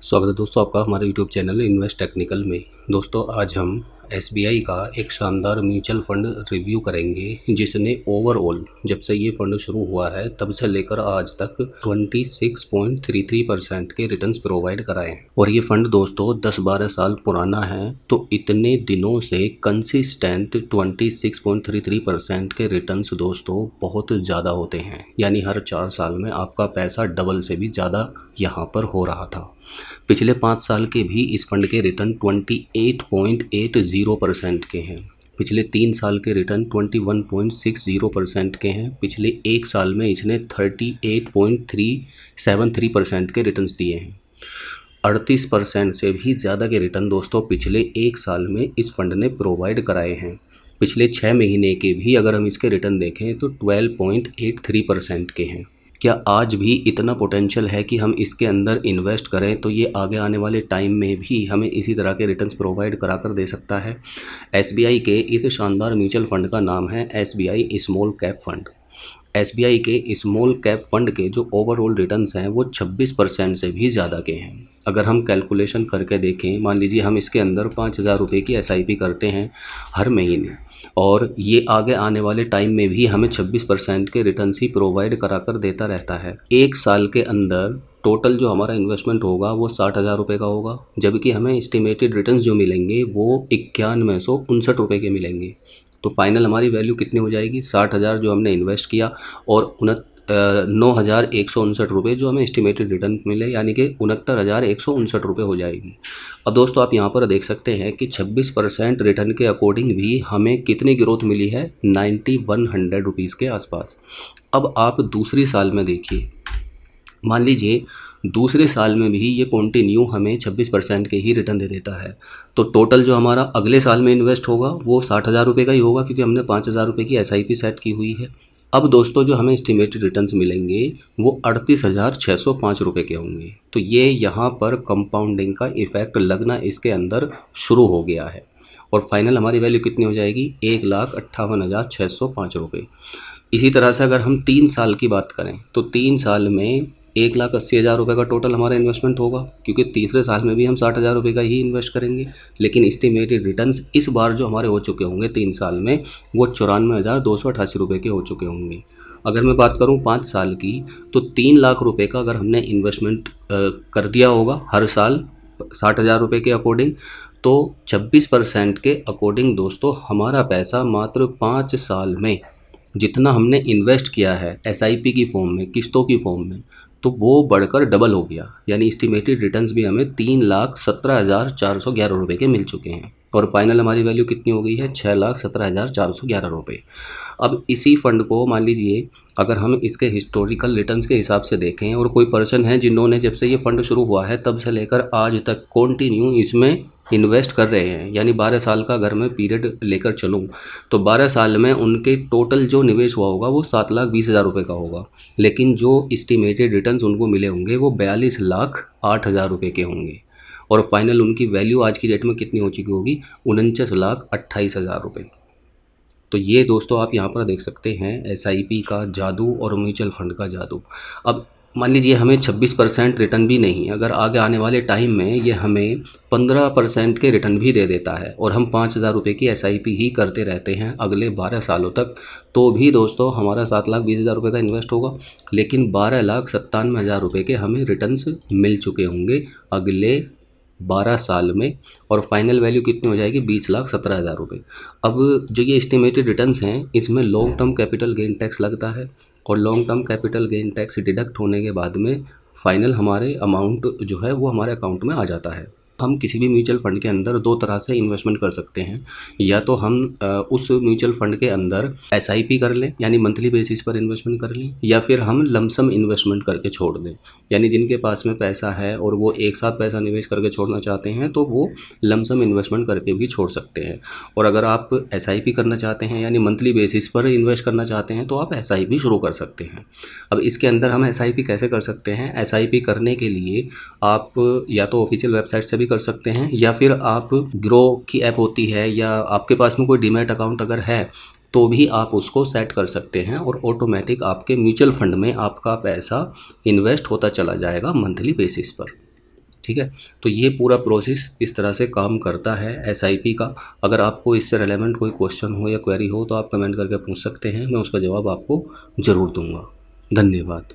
स्वागत है दोस्तों आपका हमारे यूट्यूब चैनल इन्वेस्ट टेक्निकल में। दोस्तों आज हम एसबीआई का एक शानदार म्यूचुअल फंड रिव्यू करेंगे जिसने ओवरऑल जब से ये फंड शुरू हुआ है तब से लेकर आज तक 26.33% के रिटर्न्स प्रोवाइड कराए हैं। और ये फंड दोस्तों 10-12 साल पुराना है, तो इतने दिनों से कंसिस्टेंट 26.33% के रिटर्न्स दोस्तों बहुत ज़्यादा होते हैं। यानी हर 4 साल में आपका पैसा डबल से भी ज़्यादा यहाँ पर हो रहा था। पिछले 5 साल के भी इस फंड के रिटर्न 28.80% के हैं। पिछले 3 साल के रिटर्न 21.60% के हैं। पिछले 1 साल में इसने 38.373% के रिटर्न्स दिए हैं। 38% से भी ज़्यादा के रिटर्न दोस्तों पिछले 1 साल में इस फंड ने प्रोवाइड कराए हैं। पिछले 6 महीने के भी अगर हम इसके रिटर्न देखें तो 12.83% के हैं। क्या आज भी इतना पोटेंशियल है कि हम इसके अंदर इन्वेस्ट करें तो ये आगे आने वाले टाइम में भी हमें इसी तरह के रिटर्न्स प्रोवाइड करा कर दे सकता है। एसबीआई के इस शानदार म्यूचुअल फंड का नाम है SBI small cap fund. SBI के स्मॉल कैप फंड के जो ओवरऑल रिटर्न्स हैं वो 26% से भी ज़्यादा के हैं। अगर हम कैलकुलेशन करके देखें, मान लीजिए हम इसके अंदर 5,000 रुपये की एसआईपी करते हैं हर महीने, और ये आगे आने वाले टाइम में भी हमें 26% के रिटर्न्स ही प्रोवाइड करा कर देता रहता है। 1 साल के अंदर टोटल जो हमारा इन्वेस्टमेंट होगा वो 60,000 रुपये का होगा, जबकि हमें एस्टिमेटेड रिटर्न्स जो मिलेंगे वो 9159 रुपये के मिलेंगे। तो फाइनल हमारी वैल्यू कितनी हो जाएगी? 60,000 जो हमने इन्वेस्ट किया और 9,159 रुपये जो हमें एस्टिमेटेड रिटर्न मिले, यानी कि 69,159 रुपये हो जाएगी। अब दोस्तों आप यहाँ पर देख सकते हैं कि 26% रिटर्न के अकॉर्डिंग भी हमें कितनी ग्रोथ मिली है? 9100 रुपीज़ के आसपास। अब आप दूसरी साल में देखिए, मान लीजिए दूसरे साल में भी ये कंटिन्यू हमें 26% के ही रिटर्न दे देता है, तो टोटल जो हमारा अगले साल में इन्वेस्ट होगा वो 60,000 रुपये का ही होगा, क्योंकि हमने 5,000 रुपये की एसआईपी सेट की हुई है। अब दोस्तों जो हमें एस्टिमेटेड रिटर्न्स मिलेंगे वो 38,605 रुपये के होंगे। तो ये यहाँ पर कंपाउंडिंग का इफ़ेक्ट लगना इसके अंदर शुरू हो गया है, और फाइनल हमारी वैल्यू कितनी हो जाएगी? 1,58,605 रुपये। इसी तरह से अगर हम 3 साल की बात करें तो 3 साल में 1,80,000 रुपये का टोटल हमारा इन्वेस्टमेंट होगा, क्योंकि तीसरे साल में भी हम 60,000 रुपये का ही इन्वेस्ट करेंगे। लेकिन एस्टिमेटेड रिटर्न्स इस बार जो हमारे हो चुके होंगे 3 साल में वो 94,288 रुपये के हो चुके होंगे। अगर मैं बात करूं 5 साल की, तो 3 लाख रुपये का अगर हमने इन्वेस्टमेंट कर दिया होगा हर साल 60,000 रुपये के अकॉर्डिंग, तो 26% के अकॉर्डिंग दोस्तों हमारा पैसा मात्र 5 साल में जितना हमने इन्वेस्ट किया है एसआईपी की फॉर्म में, किस्तों की फॉर्म में, तो वो बढ़कर डबल हो गया। यानी एस्टिमेटेड रिटर्न्स भी हमें 3,17,411 रुपये के मिल चुके हैं, और फाइनल हमारी वैल्यू कितनी हो गई है? 6,17,411 रुपये। अब इसी फंड को मान लीजिए अगर हम इसके हिस्टोरिकल रिटर्न्स के हिसाब से देखें, और कोई पर्सन है जिन्होंने जब से ये फंड शुरू हुआ है तब से लेकर आज तक कंटिन्यू इसमें इन्वेस्ट कर रहे हैं, यानी 12 साल का अगर मैं पीरियड लेकर चलूँ तो 12 साल में उनके टोटल जो निवेश हुआ होगा वो 7,20,000 रुपये का होगा, लेकिन जो एस्टिमेटेड रिटर्न्स उनको मिले होंगे वो 42,08,000 रुपये के होंगे। और फाइनल उनकी वैल्यू आज की डेट में कितनी हो चुकी होगी? 49,28,000 रुपये। तो ये दोस्तों आप यहाँ पर देख सकते हैं एसआईपी का जादू और म्यूचुअल फंड का जादू। अब मान लीजिए हमें 26% रिटर्न भी नहीं, अगर आगे आने वाले टाइम में ये हमें 15% के रिटर्न भी दे देता है और हम 5,000 रुपये की एसआईपी ही करते रहते हैं अगले 12 सालों तक, तो भी दोस्तों हमारा 7,20,000 रुपये का इन्वेस्ट होगा, लेकिन 12,97,000 रुपये के हमें रिटर्न्स मिल चुके होंगे अगले 12 साल में। और फाइनल वैल्यू कितनी हो जाएगी? 20,17,000 रुपये। अब जो ये एस्टिमेटेड रिटर्न्स हैं इसमें long term capital gain tax लगता है, और long term capital gain tax deduct होने के बाद में फाइनल हमारे अमाउंट जो है वो हमारे अकाउंट में आ जाता है। हम किसी भी म्यूचुअल फंड के अंदर 2 तरह से इन्वेस्टमेंट कर सकते हैं, या तो हम उस म्यूचुअल फंड के अंदर एसआईपी कर लें, यानी मंथली बेसिस पर इन्वेस्टमेंट कर लें, या फिर हम लमसम इन्वेस्टमेंट करके छोड़ दें। यानी जिनके पास में पैसा है और वो एक साथ पैसा निवेश करके छोड़ना चाहते हैं तो वो लमसम इन्वेस्टमेंट करके भी छोड़ सकते हैं। और अगर आप एसआईपी करना चाहते हैं यानी मंथली बेसिस पर इन्वेस्ट करना चाहते हैं तो आप एसआईपी शुरू कर सकते हैं। अब इसके अंदर हम एसआईपी कैसे कर सकते हैं? एसआईपी करने के लिए आप या तो ऑफिशियल वेबसाइट से भी कर सकते हैं, या फिर आप ग्रो की ऐप होती है, या आपके पास में कोई डीमैट अकाउंट अगर है तो भी आप उसको सेट कर सकते हैं, और ऑटोमेटिक आपके म्यूचुअल फंड में आपका पैसा इन्वेस्ट होता चला जाएगा मंथली बेसिस पर। ठीक है। तो ये पूरा प्रोसेस इस तरह से काम करता है एसआईपी का। अगर आपको इससे रिलेवेंट कोई क्वेश्चन हो या क्वेरी हो तो आप कमेंट करके पूछ सकते हैं, मैं उसका जवाब आपको ज़रूर दूंगा। धन्यवाद।